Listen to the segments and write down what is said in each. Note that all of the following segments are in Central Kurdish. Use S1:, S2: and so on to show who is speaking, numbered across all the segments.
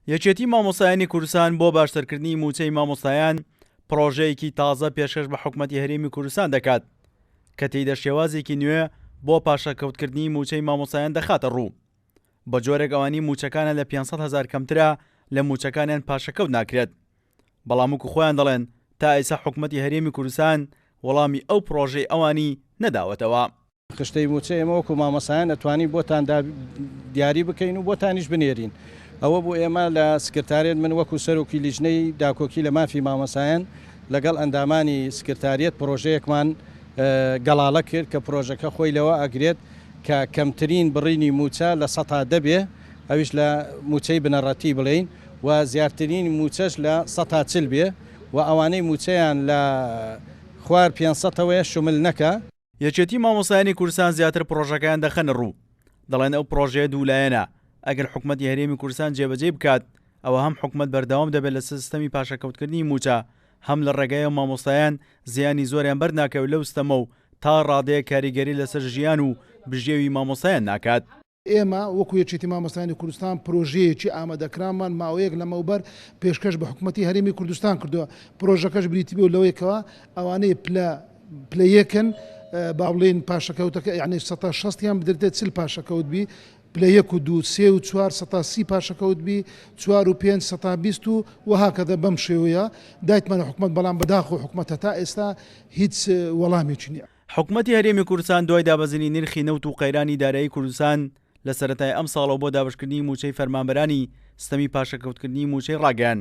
S1: یەکێتی مامۆستایانی کوردستان بۆ باشترکردنی موچەی مامۆستایان پرۆژەیەکی تازە پێشکەش بە حکوومەتی هەرێمی کوردستان دەکات کە تێیدا شێوازێکی نوێ بۆ پاشەکەوتکردنی موچەی مامۆستایان دەخاتە ڕوو. بە جۆرێک ئەوانی موچەکانە لە 500,000 کەمترە لە موچەکانیان پاشەکەوت ناکرێت. بەڵام وەکو خۆیان دەڵێن تا ئێستا حکوومەتی هەرێمی کوردستان وەڵامی ئەو پرۆژەی ئەوانی نەداوەتەوە.
S2: خشتەی موچە ئێمە وەکو مامۆسایان ئەتوانی بۆتان دیاری بکەین و بۆتانیش بنێرین. ئەوە بۆ ئێمە لە سکرتارێت من وەکو سەرۆکی لیژنەی داکۆکی لە مافی مامۆسایان لەگەڵ ئەندامانی سکرتاریەت پرۆژەیەکمان گەڵاڵە کرد کە پرۆژەکە خۆی لەوە ئەگرێت کە کەمترین بڕینی موچە لە 100 دەبێ، ئەویش لە موچەی بنەڕەتی بڵین و زیاترین موچەش لە 140 بێ و ئەوانەی موچەیان لە خوار 500ەوەیە شمل نەکە.
S1: یەکێتی مامۆستایانی کوردستان زیاتر پرۆژەکەیان دەخەنە ڕوو. دەڵێن ئەو پرۆژەیە دوولایەنە، ئەگەر حکوومەتی هەرێمی کوردستان جێبەجێ بکات ئەوە هەم حکوومەت بەردەوام دەبێت لە سیستەمی پاشەکەوتکردنی موچە، هەم لە ڕێگایە مامۆستایان زیانی زۆریان بەرناکەوت لەو ستەمە و تا ڕادەیە کاریگەری لەسەر ژیان و بژێوی مامۆستایان ناکات.
S3: ئێمە وەکو یەکێتی مامۆستایانی کوردستان پرۆژەیەکی ئامادەکرامان ماوەیەک لەمەوبەر پێشکەش بە حکوومەتی هەرێمی کوردستان کردووە. پرۆژەکەش بریتی بێ و لەوەیەکەوە ئەوانەی پلەیەکن با بڵێن پاشەکەوتەکە یعنی 160یان بدرێت 40 پاشەکەوت بی، پلە 1 و 2 3 و 4 130 پاشەکەوت بی، 4 و 5 120 و وهاکەدە بەم شێوەیە دایتمانە حکوومەت، بەڵام بەداخۆ حکوومەتە تا ئێستا هیچ وەڵامێکی نییە.
S1: حکوومەتی هەرێمی کوردستان دوای دابەزینی نرخی نەوت و قەیرانی دارایی کوردستان لە سەرەتای ئەم ساڵەوە بۆ دابشکردنی موچەی فەرمانبەرانی ستەمی پاشەکەوتکردنی موچەی ڕاگەیان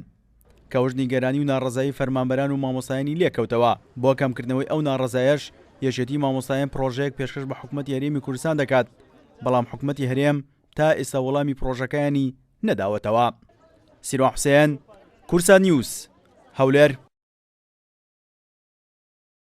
S1: کە وژنی گەرانی و ناڕەزایی فەرمانبەران و مامۆستایانی لێکەوتەوە. بۆ کەمکردنەوەی ئەو ناڕەزایەش یەکێتی مامۆستایان پرۆژەیەک پێشکەش بە حکوومەتی هەرێمی کوردستان دەکات، بەڵام حکوومەتی هەرێم تا ئێستا وەڵامی پرۆژەکانی نەداوەتەوە. سیروان حوسێن، کورسان نیوز، هەولێر.